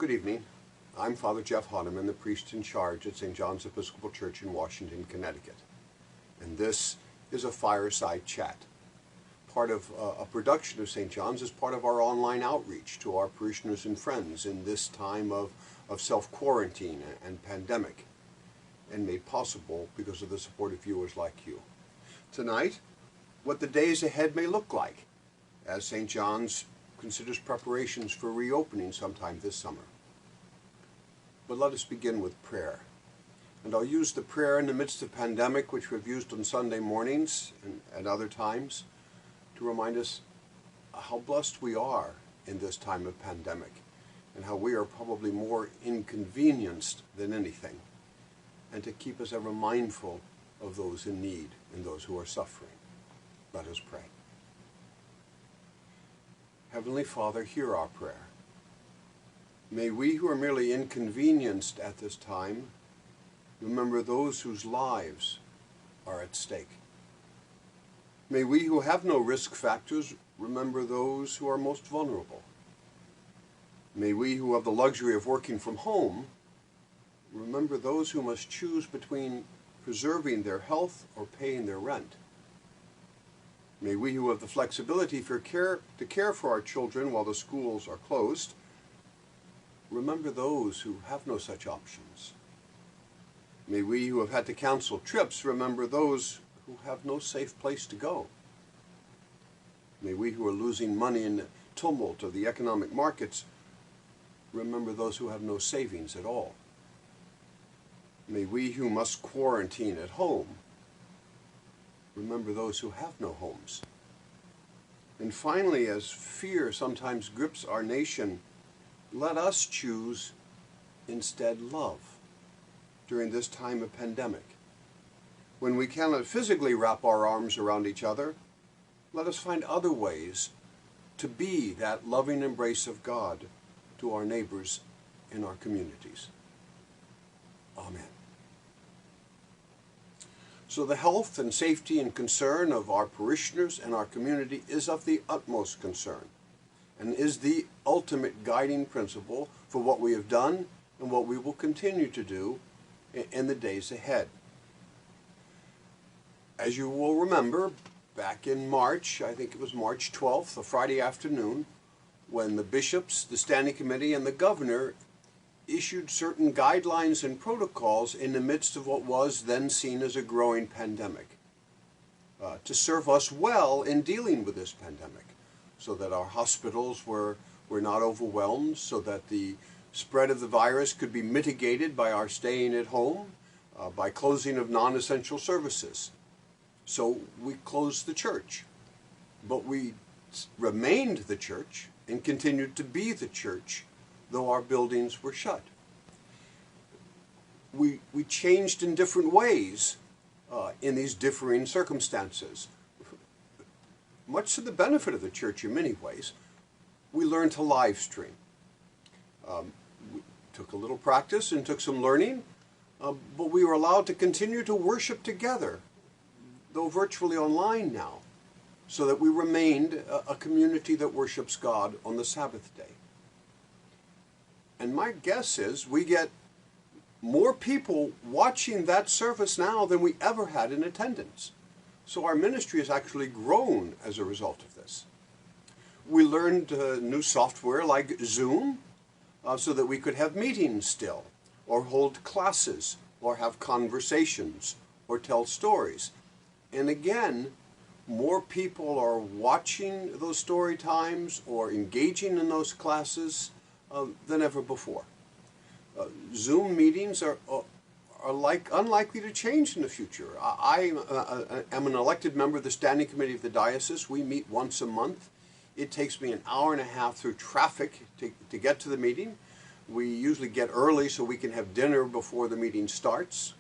Good evening. I'm Father Jeff Hahnemann, the priest in charge at St. John's Episcopal Church in Washington, Connecticut. And this is a Fireside Chat. Part of a production of St. John's as part of our online outreach to our parishioners and friends in this time of self-quarantine and pandemic, and made possible because of the support of viewers like you. Tonight, what the days ahead may look like as St. John's considers preparations for reopening sometime this summer. But let us begin with prayer. And I'll use the prayer in the midst of pandemic, which we've used on Sunday mornings and at other times, to remind us how blessed we are in this time of pandemic, and how we are probably more inconvenienced than anything, and to keep us ever mindful of those in need and those who are suffering. Let us pray. Heavenly Father, hear our prayer. May we who are merely inconvenienced at this time remember those whose lives are at stake. May we who have no risk factors remember those who are most vulnerable. May we who have the luxury of working from home remember those who must choose between preserving their health or paying their rent. May we who have the flexibility to care for our children while the schools are closed remember those who have no such options. May we who have had to cancel trips remember those who have no safe place to go. May we who are losing money in the tumult of the economic markets remember those who have no savings at all. May we who must quarantine at home remember those who have no homes. And finally, as fear sometimes grips our nation, let us choose instead love during this time of pandemic. When we cannot physically wrap our arms around each other, let us find other ways to be that loving embrace of God to our neighbors in our communities. Amen. So the health and safety and concern of our parishioners and our community is of the utmost concern, and is the ultimate guiding principle for what we have done and what we will continue to do in the days ahead. As you will remember, back in March, I think it was March 12th, a Friday afternoon, when the bishops, the standing committee, and the governor issued certain guidelines and protocols in the midst of what was then seen as a growing pandemic, to serve us well in dealing with this pandemic, so that our hospitals were not overwhelmed, so that the spread of the virus could be mitigated by our staying at home, by closing of non-essential services. So we closed the church, but we remained the church and continued to be the church, though our buildings were shut. We changed in different ways in these differing circumstances. Much to the benefit of the church in many ways, we learned to live stream. We took a little practice and took some learning, but we were allowed to continue to worship together, though virtually online now, so that we remained a community that worships God on the Sabbath day. And my guess is we get more people watching that service now than we ever had in attendance. So our ministry has actually grown as a result of this. We learned new software like Zoom so that we could have meetings still, or hold classes, or have conversations, or tell stories. And again, more people are watching those story times or engaging in those classes than ever before. Zoom meetings are unlikely to change in the future. I am an elected member of the Standing Committee of the Diocese. We meet once a month. It takes me an hour and a half through traffic to get to the meeting. We usually get early so we can have dinner before the meeting starts.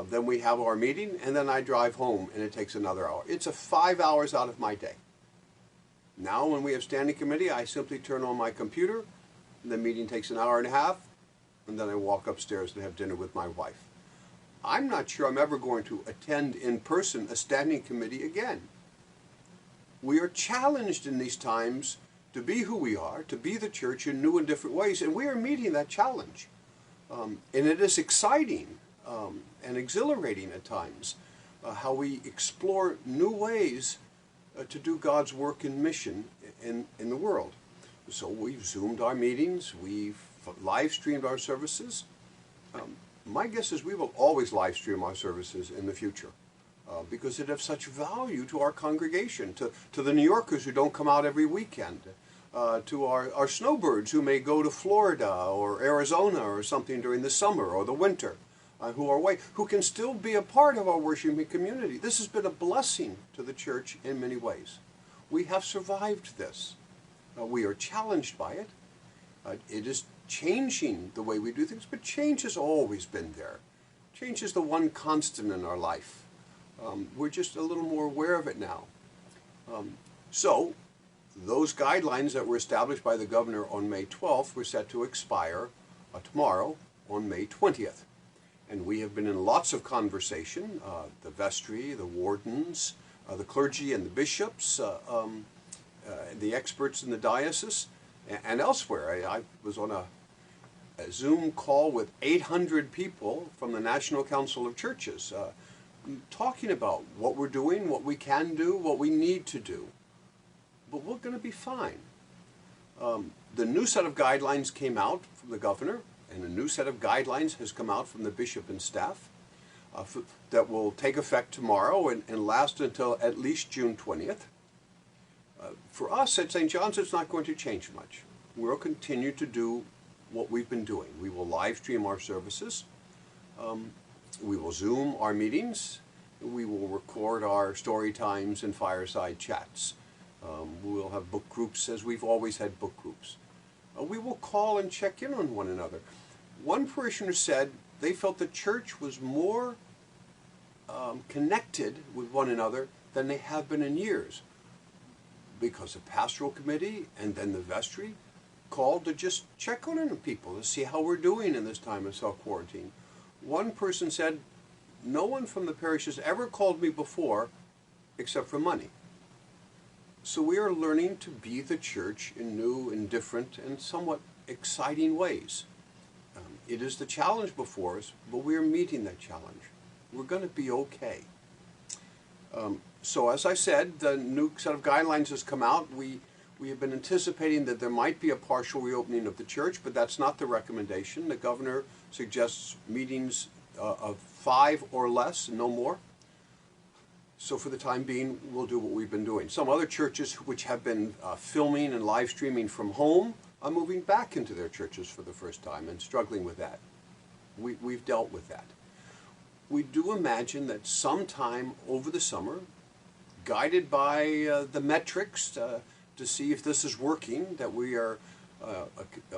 Then we have our meeting, and then I drive home, and it takes another hour. It's 5 hours out of my day. Now, when we have standing committee, I simply turn on my computer. The meeting takes an hour and a half, and then I walk upstairs and have dinner with my wife. I'm not sure I'm ever going to attend in person a standing committee again. We are challenged in these times to be who we are, to be the church in new and different ways, and we are meeting that challenge. And it is exciting and exhilarating at times how we explore new ways to do God's work and mission in the world. So we've Zoomed our meetings, we've live streamed our services. My guess is we will always live stream our services in the future because it has such value to our congregation, to the New Yorkers who don't come out every weekend, to our snowbirds who may go to Florida or Arizona or something during the summer or the winter, who are away, who can still be a part of our worshiping community. This has been a blessing to the church in many ways. We have survived this. We are challenged by it. It is changing the way we do things, but change has always been there. Change is the one constant in our life. We're just a little more aware of it now. So those guidelines that were established by the governor on May 12th were set to expire tomorrow on May 20th. And we have been in lots of conversation, the vestry, the wardens, the clergy and the bishops, the experts in the diocese, and elsewhere. I was on a Zoom call with 800 people from the National Council of Churches, talking about what we're doing, what we can do, what we need to do. But we're going to be fine. The new set of guidelines came out from the governor, and a new set of guidelines has come out from the bishop and staff that will take effect tomorrow and last until at least June 20th. For us at St. John's, it's not going to change much. We'll continue to do what we've been doing. We will live stream our services. We will Zoom our meetings. We will record our story times and fireside chats. We will have book groups as we've always had book groups. We will call and check in on one another. One parishioner said they felt the church was more connected with one another than they have been in years, because the pastoral committee and then the vestry called to just check on people to see how we're doing in this time of self-quarantine. One person said, no one from the parish has ever called me before except for money. So we are learning to be the church in new and different and somewhat exciting ways. It is the challenge before us, but we are meeting that challenge. We're going to be okay. So as I said, the new set of guidelines has come out. We have been anticipating that there might be a partial reopening of the church, but that's not the recommendation. The governor suggests meetings of 5 or less, no more. So for the time being, we'll do what we've been doing. Some other churches which have been filming and live streaming from home are moving back into their churches for the first time and struggling with that. We've dealt with that. We do imagine that sometime over the summer, guided by the metrics to see if this is working, that we are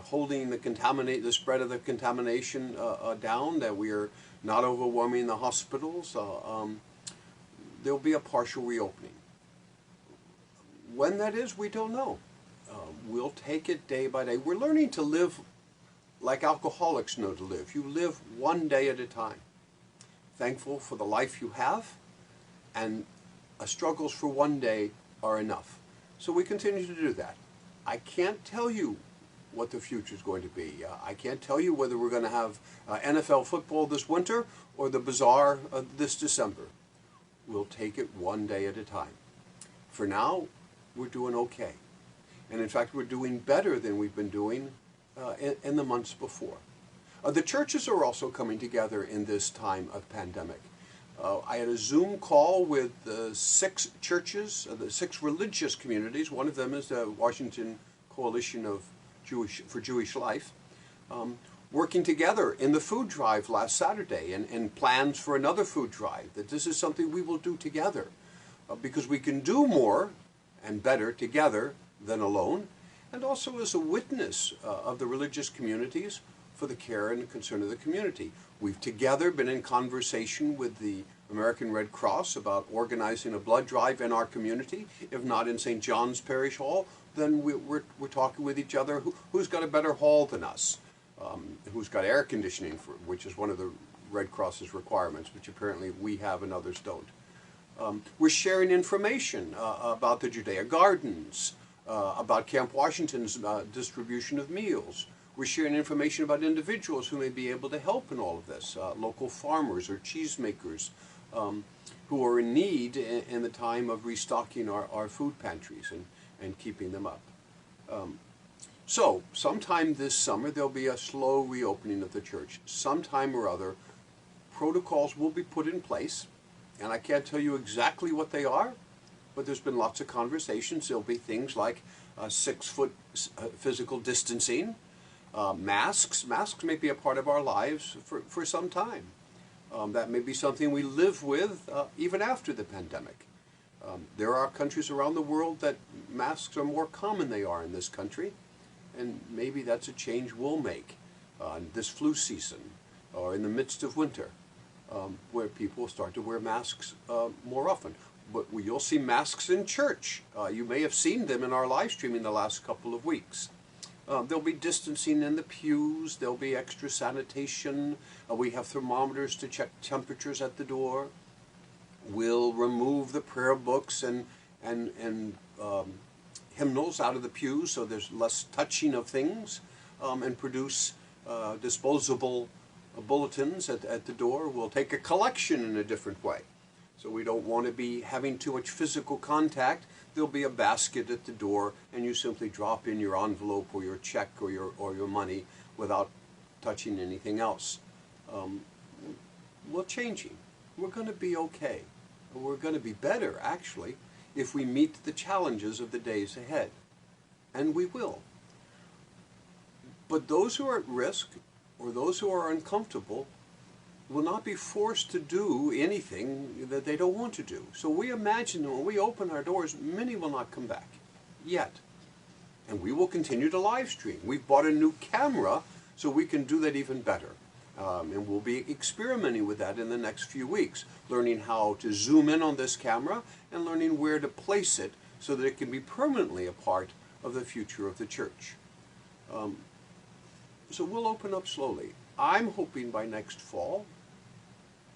holding the spread of the contamination down, that we are not overwhelming the hospitals, there'll be a partial reopening. When that is, we don't know. We'll take it day by day. We're learning to live like alcoholics know to live. You live one day at a time. Thankful for the life you have, and struggles for one day are enough. So we continue to do that. I can't tell you what the future is going to be. I can't tell you whether we're going to have NFL football this winter or the bazaar this December. We'll take it one day at a time. For now, we're doing okay. And in fact, we're doing better than we've been doing in the months before. The churches are also coming together in this time of pandemic. I had a Zoom call with 6 churches, the 6 religious communities. One of them is the Washington Coalition for Jewish Life, working together in the food drive last Saturday and plans for another food drive, that this is something we will do together because we can do more and better together than alone, and also as a witness of the religious communities for the care and concern of the community. We've together been in conversation with the American Red Cross about organizing a blood drive in our community. If not in St. John's Parish Hall, then we're talking with each other. Who's got a better hall than us? Who's got air conditioning, which is one of the Red Cross's requirements, which apparently we have and others don't. We're sharing information about the Judea Gardens, about Camp Washington's distribution of meals. We're sharing information about individuals who may be able to help in all of this, local farmers or cheesemakers who are in need in the time of restocking our food pantries and keeping them up. So, sometime this summer there'll be a slow reopening of the church. Sometime or other, protocols will be put in place, and I can't tell you exactly what they are, but there's been lots of conversations. There'll be things like 6-foot physical distancing, masks. Masks may be a part of our lives for some time. That may be something we live with even after the pandemic. There are countries around the world that masks are more common than they are in this country, and maybe that's a change we'll make this flu season or in the midst of winter, where people start to wear masks more often. But you'll see masks in church. You may have seen them in our live streaming the last couple of weeks. There'll be distancing in the pews. There'll be extra sanitation. We have thermometers to check temperatures at the door. We'll remove the prayer books and hymnals out of the pews so there's less touching of things, and produce disposable bulletins at the door. We'll take a collection in a different way. So we don't want to be having too much physical contact. There'll be a basket at the door, and you simply drop in your envelope or your check or your money without touching anything else. We're changing. We're going to be okay. We're going to be better, actually, if we meet the challenges of the days ahead. And we will. But those who are at risk or those who are uncomfortable will not be forced to do anything that they don't want to do. So we imagine that when we open our doors, many will not come back yet. And we will continue to live stream. We've bought a new camera so we can do that even better. And we'll be experimenting with that in the next few weeks, learning how to zoom in on this camera and learning where to place it so that it can be permanently a part of the future of the church. So we'll open up slowly. I'm hoping by next fall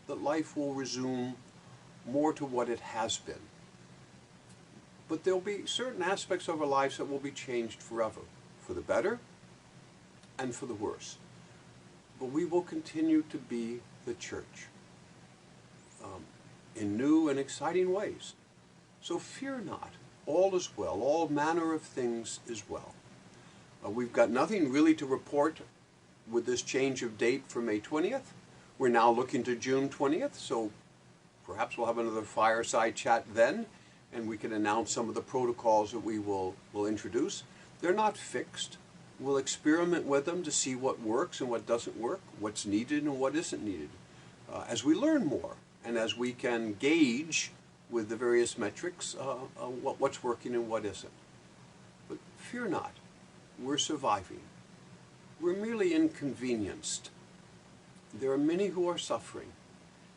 that life will resume more to what it has been. But there'll be certain aspects of our lives that will be changed forever, for the better and for the worse. But we will continue to be the church in new and exciting ways. So fear not. All is well. All manner of things is well. We've got nothing really to report with this change of date for May 20th. We're now looking to June 20th, so perhaps we'll have another Fireside Chat then, and we can announce some of the protocols that we will introduce. They're not fixed. We'll experiment with them to see what works and what doesn't work, what's needed and what isn't needed. As we learn more and as we can gauge with the various metrics what's working and what isn't. But fear not. We're surviving. We're merely inconvenienced. There are many who are suffering,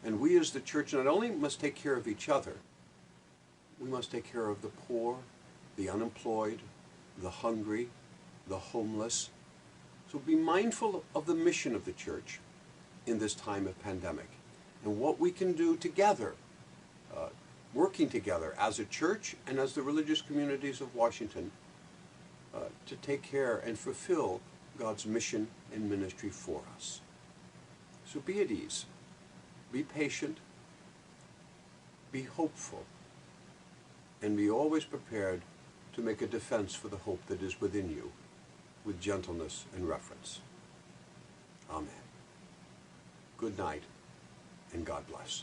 and we as the church not only must take care of each other, we must take care of the poor, the unemployed, the hungry, the homeless. So be mindful of the mission of the church in this time of pandemic and what we can do together, working together as a church and as the religious communities of Washington to take care and fulfill God's mission and ministry for us. So be at ease, be patient, be hopeful, and be always prepared to make a defense for the hope that is within you with gentleness and reverence. Amen. Good night, and God bless.